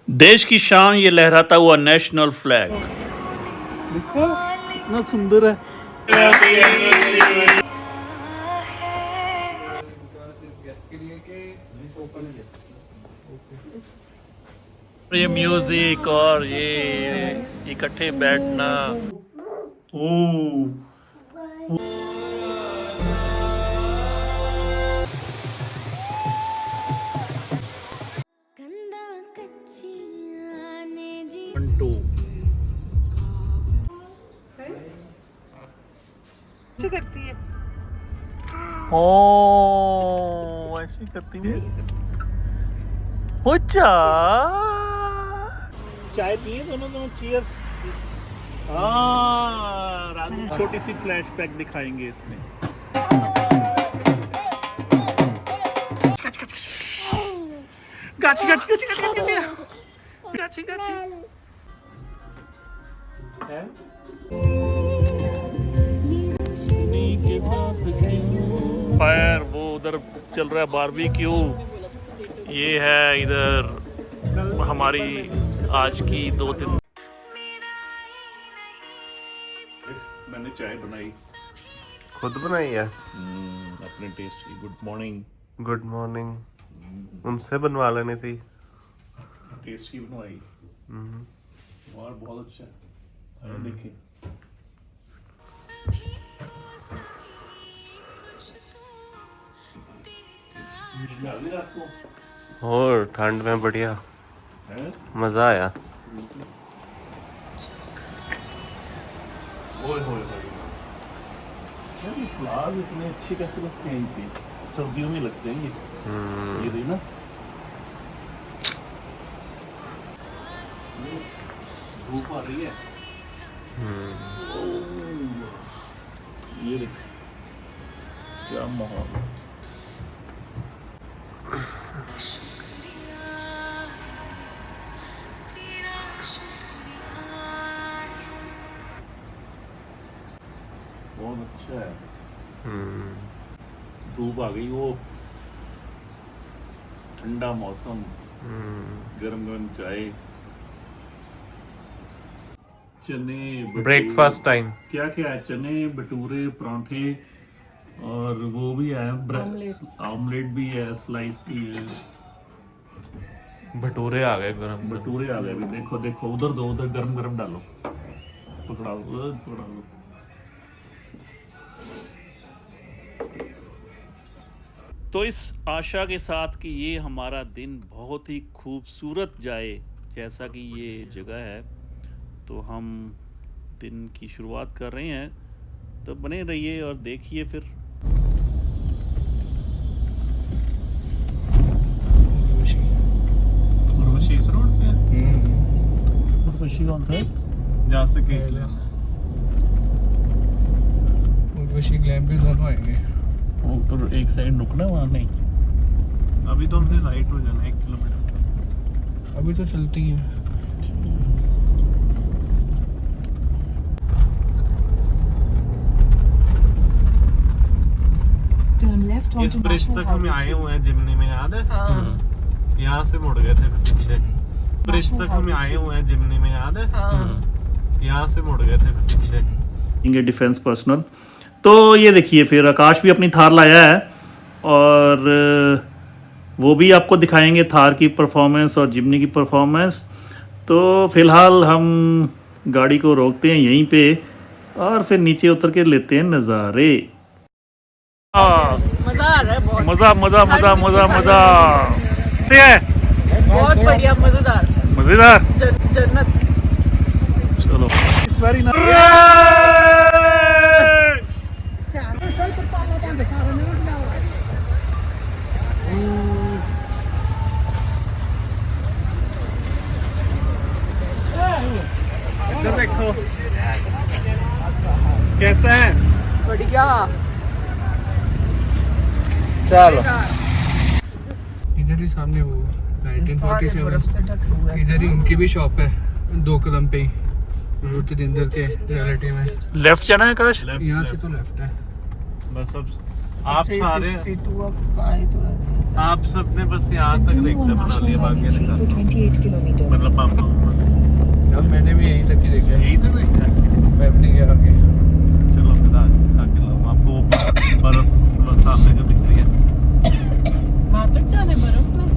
देश की शान ये लहराता हुआ नेशनल फ्लैग। देखो कितना सुंदर है। ये म्यूजिक और ये इकट्ठे बैठना। ओ टू करती है। ओ ऐसे करती है। चाय पिए दोनों चीयर्स। हाँ रानू छोटी सी फ्लैशबैक दिखाएंगे इसमें। गाची गाची गाची गाची गाची गाची गाची फायर। वो उधर चल रहा है बारबेक्यू। ये है इधर हमारी आज की 2-3। मैंने चाय बनाई, खुद बनाई है अपने टेस्ट की। Good morning. Good morning. उनसे बनवा लेनी थी। टेस्ट की बनवाई और बहुत अच्छा है। देखिए और ठंड में बढ़िया मजा आया। फ्लावर इतने अच्छे कैसे लगते हैं इनके? सर्दियों में लगते हैं ये देखिए ना। धूप आ रही है। ये देखिए क्या माहौल। बहुत अच्छा है। धूप आ गई, वो ठंडा मौसम, गरम गरम चाय, चने ब्रेकफास्ट टाइम। क्या क्या है? चने, भटूरे, परांठे और वो भी है ऑमलेट भी है, स्लाइस भी है। भटूरे आ गए गरम। भटूरे आ गए भी। देखो देखो उधर दो, उधर गरम गरम डालो, पकड़ाओ पकड़ाओ। तो इस आशा के साथ कि ये हमारा दिन बहुत ही खूबसूरत जाए जैसा कि ये जगह है, तो हम दिन की शुरुआत कर रहे हैं। तो बने रहिए और देखिए फिर। उर्वशी इस रोड पे है। उर्वशी कौन सा है? जा सके उर्वशी ग्लैम भी दोनों आएंगे। वो तो एक साइड रुकना, वहाँ नहीं। अभी तो हमने राइट हो जाना 1 किलोमीटर। अभी तो चलती है। इस ब्रिज तक हम आए हुए हैं जिमनी में, याद है? यहाँ से मुड़ गए थे पीछे। ब्रिज तक हम आए हुए हैं जिमनी में, याद है? यहाँ से मुड़ गए थे पीछे। Defence personnel. तो ये देखिए फिर आकाश भी अपनी थार लाया है और वो भी आपको दिखाएंगे थार की परफॉर्मेंस और जिमनी की परफॉर्मेंस। तो फिलहाल हम गाड़ी को रोकते हैं यहीं पे और फिर नीचे उतर के लेते हैं नज़ारे। मजा आ रहा है बहुत। मज़ा मज़ा मज़ा मज़ा मज़ा बहुत बढ़िया, मजेदार मज़ेदार। जन्नत। चलो इस बारी ना देखो कैसा है। बढ़िया। चलो इधर ही सामने वो 1947 इधर ही उनकी भी शॉप है, 2 कदम पे ही। रुद्र के रिलेटिव में। लेफ्ट जाना है आकाश? यहाँ से तो लेफ्ट है बस अब आप सारे 362 अब आए तो आप सबने बस यहाँ तक Continue देखते on बना National लिया बाकी Highway 3 for देखा 28 kilometers. मतलब पापा यार मैंने भी यहीं तक ही देखा है, यही तो देखा है। मैं भी नहीं गया आगे। चलो फिर आज दिखा के लाऊं आपको वो बर्फ बस सामने जो दिख रही है। वहाँ तक जाने बर्फ में?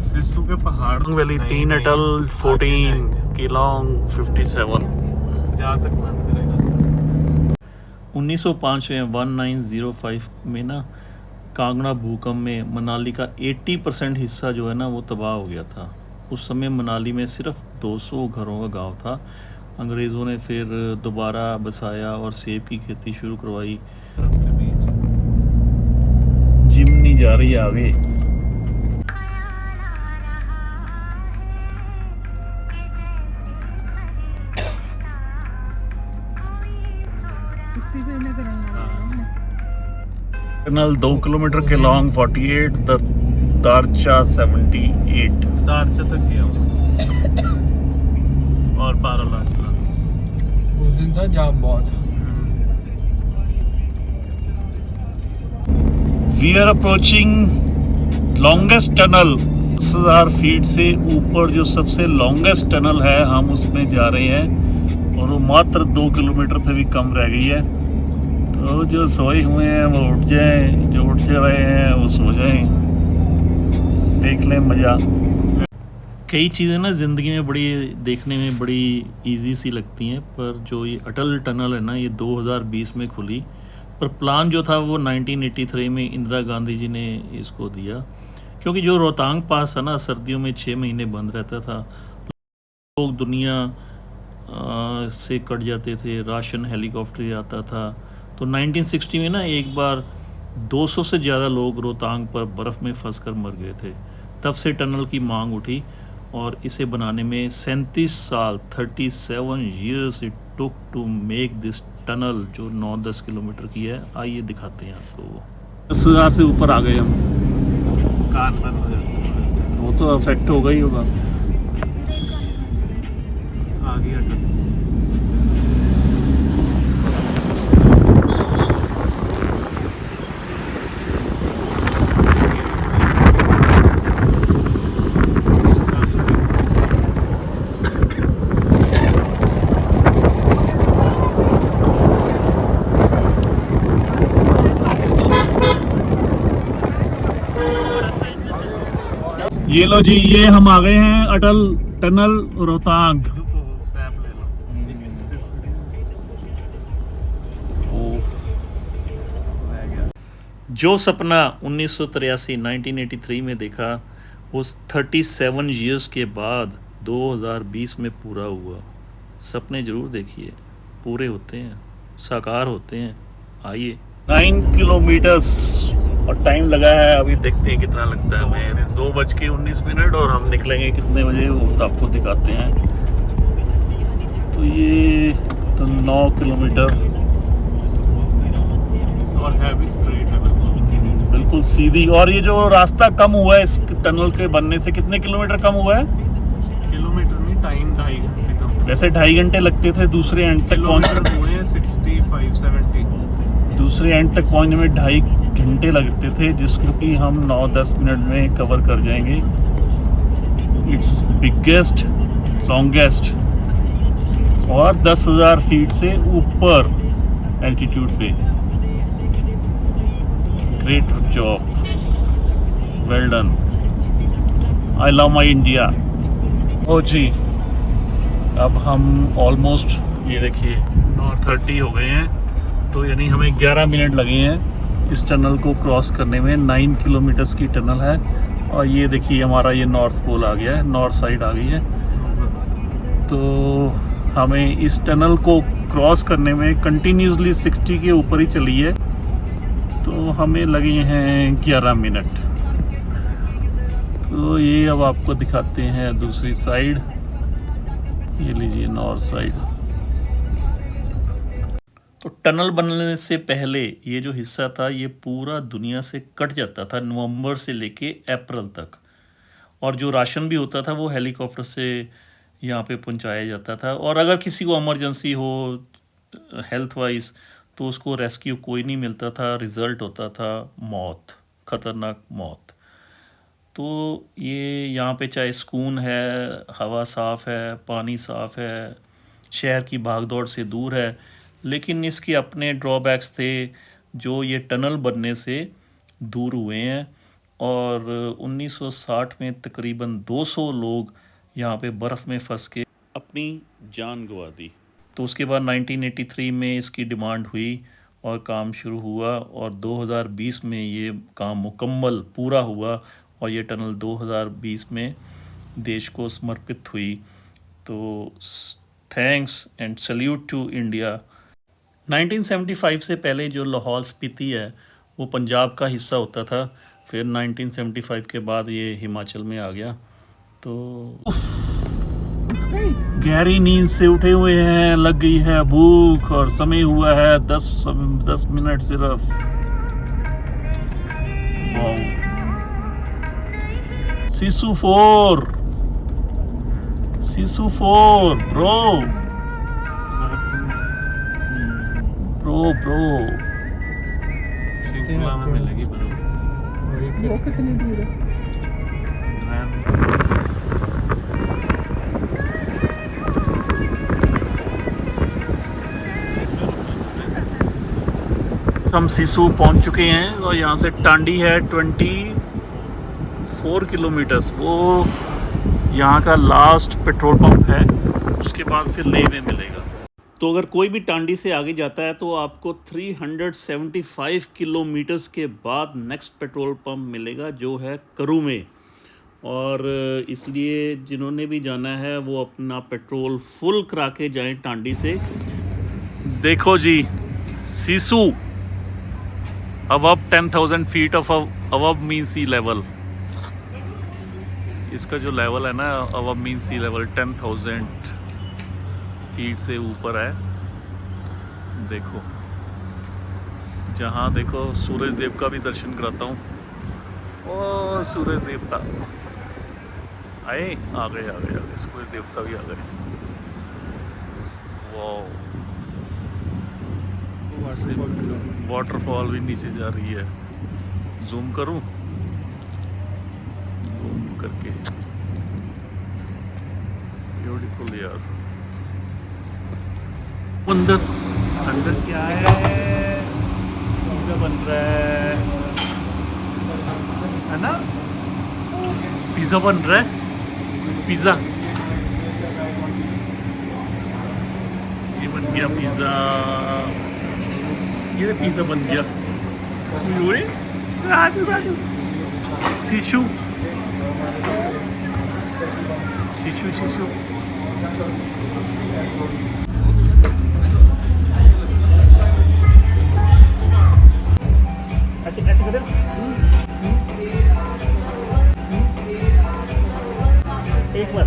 सिस्सू के पहाड़ वैली 3 अटल 14 केलोंग 57 जहाँ तक मन करेगा। 1905 में 1905 में ना कांगड़ा भूकंप में मनाली का 80% हिस्सा जो है ना वो तबाह हो गया था। उस समय मनाली में सिर्फ 200 घरों का गांव था। अंग्रेज़ों ने फिर दोबारा बसाया और सेब की खेती शुरू करवाई। जिमनी जा रही है आगे। सुत्ती पे नगर टनल 2 किलोमीटर के लॉन्ग 48 दारचा 78 दारचा तक गया हूँ और बारालाचा। उस दिन था जाम बहुत। We are approaching longest tunnel 10,000 feet से ऊपर जो सबसे लॉन्गेस्ट टनल है हम उसमें जा रहे हैं और वो मात्र 2 किलोमीटर से भी कम रह गई है। तो जो सोए हुए हैं वो उठ जाएं, जो उठ जा रहे हैं वो सो जाएं, देख लें मज़ा। कई चीज़ें ना ज़िंदगी में बड़ी देखने में बड़ी इजी सी लगती हैं, पर जो ये अटल टनल है ना ये 2020 में खुली, पर प्लान जो था वो 1983 में इंदिरा गांधी जी ने इसको दिया, क्योंकि जो रोहतांग पास है ना सर्दियों में 6 महीने बंद रहता था, लोग दुनिया से कट जाते थे, राशन हेलीकॉप्टर आता था। तो 1960 में ना एक बार 200 से ज़्यादा लोग रोहतांग पर बर्फ़ में फंस कर मर गए थे। तब से टनल की मांग उठी और इसे बनाने में 37 साल 37 years it took to make this tunnel जो 9-10 किलोमीटर की है। आइए दिखाते हैं आपको। 10,000 से ऊपर आ गए हम। कान बंद हो जाता है। वो तो अफेक्ट होगा ही होगा। आ गया टनल। ये लो जी, ये हम आ गए हैं अटल टनल रोहतांग। स्नैप ले लो। जो सपना 1983 में देखा वो 37 years के बाद 2020 में पूरा हुआ। सपने ज़रूर देखिए, पूरे होते हैं, साकार होते हैं। आइए 9 किलोमीटर्स और टाइम लगा है, अभी देखते हैं कितना लगता है हमें। 2:19 और हम निकलेंगे कितने बजे वो तो आपको दिखाते हैं। तो ये तो 9 किलोमीटर और है भी स्ट्रेट है बिल्कुल सीधी। और ये जो रास्ता कम हुआ है इस टनल के बनने से, कितने किलोमीटर कम हुआ है? किलोमीटर नहीं, टाइम 2.5 घंटे कम। वैसे 2.5 घंटे लगते थे दूसरे एंड तक किलोमीटर हुए हैं 65-70। दूसरे एंड तक पहुंचने में 2.5 घंटे लगते थे, जिसको कि हम 9-10 मिनट में कवर कर जाएंगे। इट्स बिगेस्ट लॉन्गेस्ट और 10,000 फीट से ऊपर एल्टीट्यूड पे। Great job, well done, I love my India. ओ जी, अब हम ऑलमोस्ट ये देखिए 9:30 हो गए हैं, तो यानी हमें 11 मिनट लगे हैं इस टनल को क्रॉस करने में। 9 किलोमीटर्स की टनल है और ये देखिए हमारा ये नॉर्थ पोल आ गया है, नॉर्थ साइड आ गई है। तो हमें इस टनल को क्रॉस करने में कंटिन्यूसली 60 के ऊपर ही चली है, तो हमें लगे हैं 11 मिनट। तो ये अब आपको दिखाते हैं दूसरी साइड। ये लीजिए नॉर्थ साइड। तो टनल बनने से पहले ये जो हिस्सा था ये पूरा दुनिया से कट जाता था नवंबर से लेके अप्रैल तक, और जो राशन भी होता था वो हेलीकॉप्टर से यहाँ पे पहुँचाया जाता था। और अगर किसी को इमरजेंसी हो, हेल्थ वाइज, तो उसको रेस्क्यू कोई नहीं मिलता था, रिज़ल्ट होता था मौत, ख़तरनाक मौत। तो ये यहाँ पे चाहे सुकून है, हवा साफ़ है, पानी साफ़ है, शहर की भागदौड़ से दूर है, लेकिन इसके अपने ड्रॉबैक्स थे जो ये टनल बनने से दूर हुए हैं। और 1960 में तकरीबन 200 लोग यहाँ पे बर्फ़ में फंस के अपनी जान गंवा दी। तो उसके बाद 1983 में इसकी डिमांड हुई और काम शुरू हुआ, और 2020 में ये काम मुकम्मल पूरा हुआ, और ये टनल 2020 में देश को समर्पित हुई। तो thanks and salute to India. 1975 से पहले जो लाहौल स्पीति है वो पंजाब का हिस्सा होता था, फिर 1975 के बाद ये हिमाचल में आ गया। तो गहरी नींद से उठे हुए हैं, लग गई है भूख, और समय हुआ है 10 मिनट सिर्फ। सिसु 4 ब्रो शिंकुला में मिलेगी बर्फ। वो कितनी दूर है? हम सिसु पहुंच चुके हैं, और यहाँ से टांडी है 24 किलोमीटर्स। वो यहाँ का लास्ट पेट्रोल पंप है, उसके बाद फिर लेह में मिलेगा। तो अगर कोई भी टांडी से आगे जाता है तो आपको 375 किलोमीटर्स के बाद नेक्स्ट पेट्रोल पंप मिलेगा, जो है करू में। और इसलिए जिन्होंने भी जाना है वो अपना पेट्रोल फुल करा के जाएं टांडी से। देखो जी, Sissu above 10,000 feet of above mean sea level। इसका जो लेवल है ना above mean sea level 10,000 feet से ऊपर है। देखो, जहाँ देखो सूरज देव का भी दर्शन कराता हूँ। ओ सूरज देवता आए, आ गए सूरज देवता भी आ गए। वाटरफॉल भी नीचे जा रही है। जूम करूं, जूम करके, ब्यूटीफुल यार। अंदर क्या है? पिज़्ज़ा बन रहा है ना? पिज़्ज़ा बन रहा है, पिज़्ज़ा। ये बन गया पिज़्ज़ा, ये पिज़्ज़ा बन गया। राजू शिशु अच्छा कर एक बार।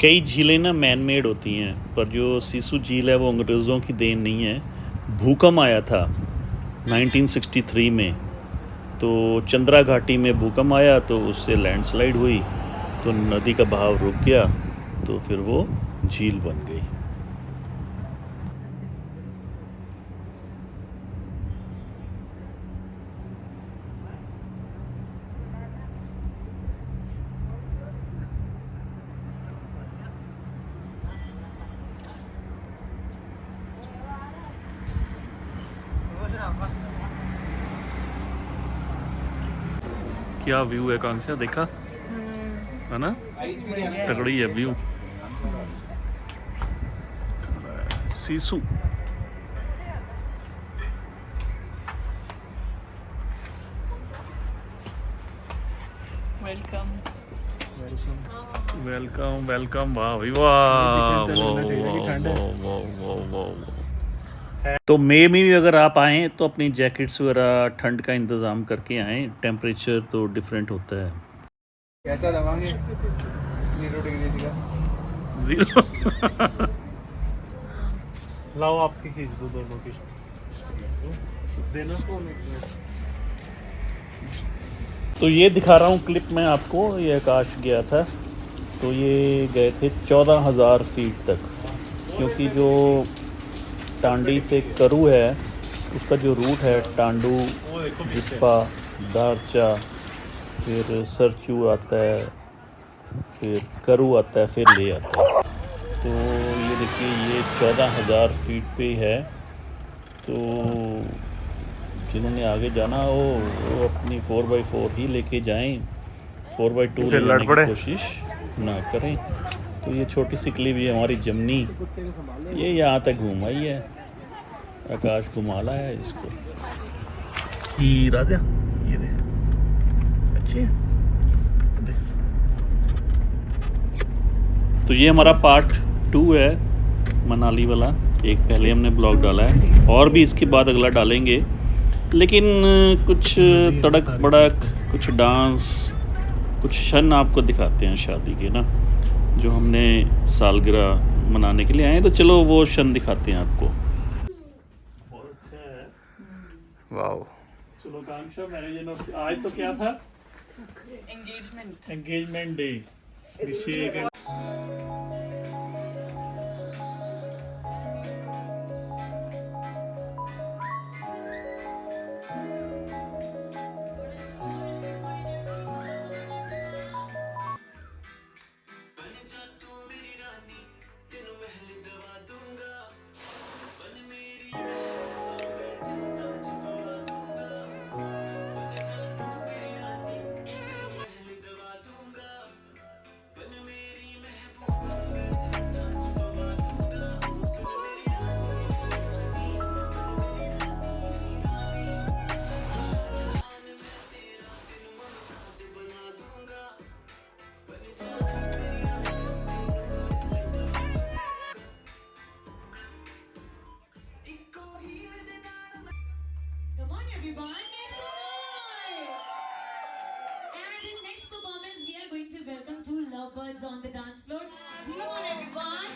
कई झीलें ना मैन मेड होती हैं, पर जो सिसु झील है वो अंग्रेज़ों की देन नहीं है। भूकंप आया था 1963 में, तो चंद्रा घाटी में भूकंप आया, तो उससे लैंडस्लाइड हुई, तो नदी का बहाव रुक गया, तो फिर वो झील बन गई। क्या व्यू है कांक्षा, देखा है ना? तगड़ी है व्यू। सिसु वेलकम। वाह भाई वाह। तो मई में भी अगर आप आएँ तो अपनी जैकेट्स वगैरह ठंड का इंतज़ाम करके आएँ, टेम्परेचर तो डिफरेंट होता है। कैसा दबाएंगे 0 डिग्री का 0 लाओ आपकी खींच दो दोनों की देना। तो ये दिखा रहा हूँ क्लिप में आपको, ये आकाश गया था तो ये गए थे 14,000 फीट तक, क्योंकि जो टांडी से करू है उसका जो रूट है टांडू, जिस्पा, दारचा, फिर सरचू आता है, फिर करू आता है, फिर ले आता है। तो ये देखिए ये 14,000 फीट पे है। तो जिन्होंने आगे जाना वो अपनी 4x4 ही लेके जाएं, 4x2 ले जाने की कोशिश ना करें। तो ये छोटी सी क्लिप ये हमारी जमनी ये यहाँ तक घूम आई है, आकाश घुमा लाया है इसको। ही राजा ये दे अच्छे दे। तो ये हमारा पार्ट 2 है मनाली वाला। एक पहले हमने ब्लॉग डाला है और भी इसके बाद अगला डालेंगे, लेकिन कुछ तड़क भड़क, कुछ डांस, कुछ क्षण आपको दिखाते हैं शादी के ना, जो हमने सालगिरह मनाने के लिए आए हैं। तो चलो वो क्षण दिखाते हैं आपको। बहुत अच्छा है। वाओ। चलो कांक्षा मैरिज आज तो क्या था? Engagement day. Abhishek Come on, everyone, make some noise! And in next performance, we are going to welcome two lovebirds on the dance floor. Come on, everyone!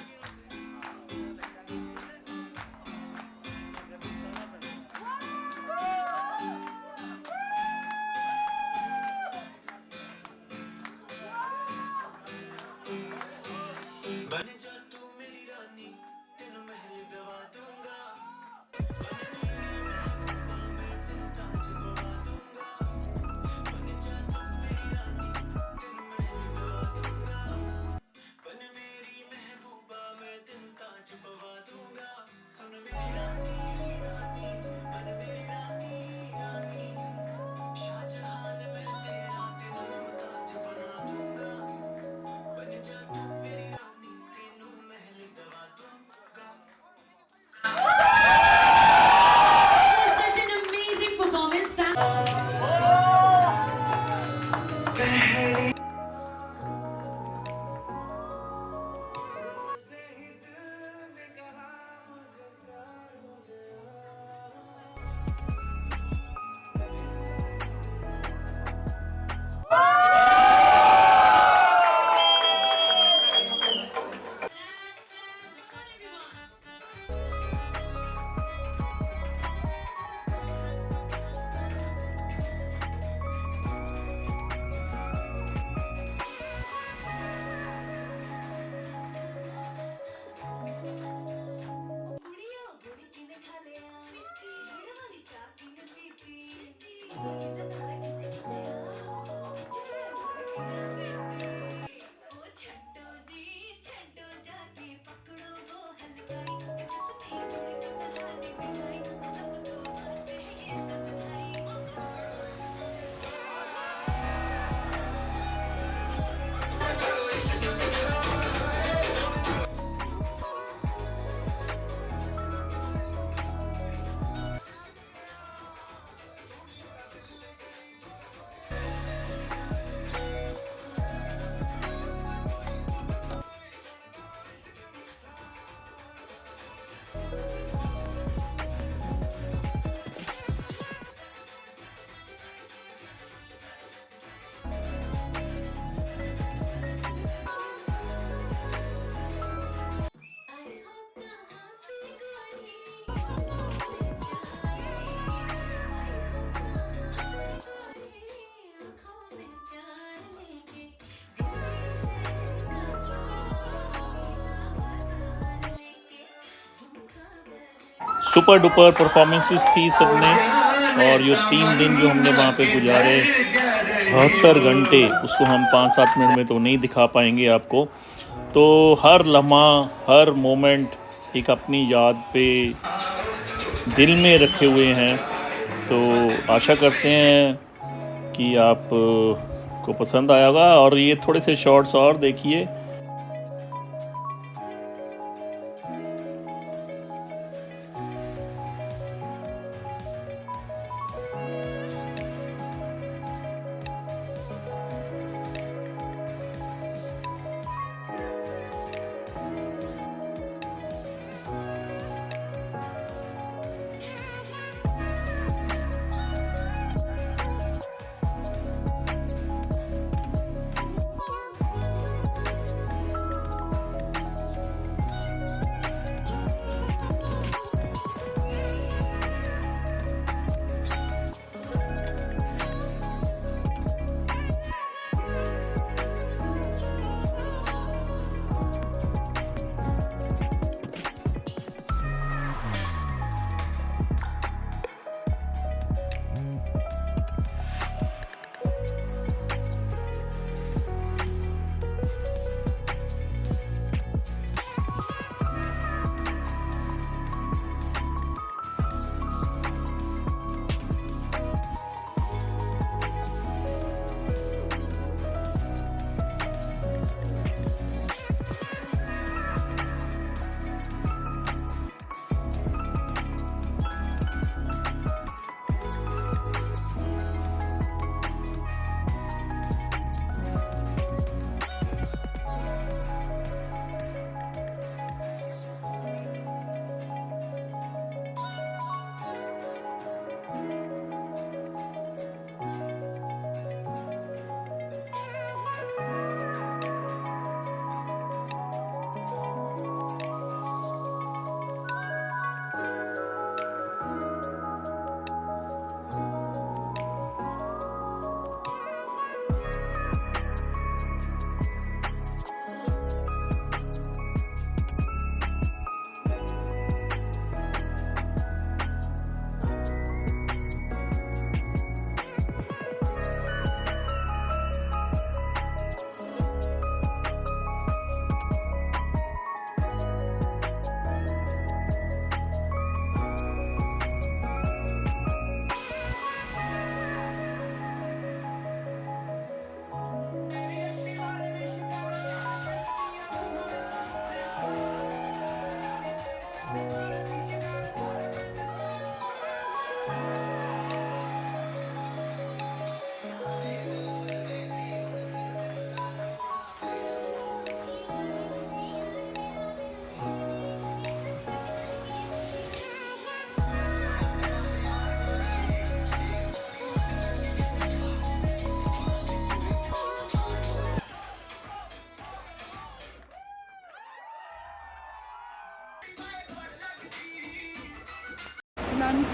Super duper performances थी सबने। और ये 3 दिन जो हमने वहाँ पे गुजारे 72 घंटे, उसको हम 5-7 मिनट में तो नहीं दिखा पाएंगे आपको। तो हर लम्हा हर मोमेंट एक अपनी याद पे दिल में रखे हुए हैं। तो आशा करते हैं कि आप को पसंद आया होगा। और ये थोड़े से शॉर्ट्स और देखिए।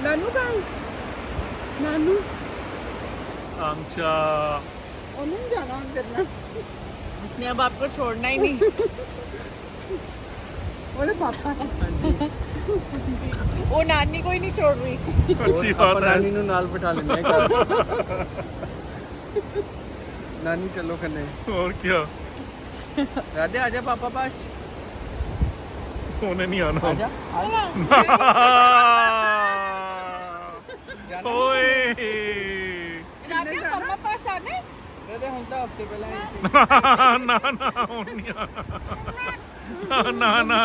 नानू का नानू आमचा उन्हें जाना ऑन करना। उसने अब आपको छोड़ना ही नहीं। बोले पापा वो नानी को ही नहीं छोड़ रही। अच्छी बात है। नानी नु नाल बिठा लेने का। नानी चलो कने। और क्या, राधे आजा पापा पास। उन्हें नहीं आना। आजा ओए राधे मम्मा पास आने। राधे हम तो हफ्ते पहले ना ना, उन्हें नहीं आना। ना ना।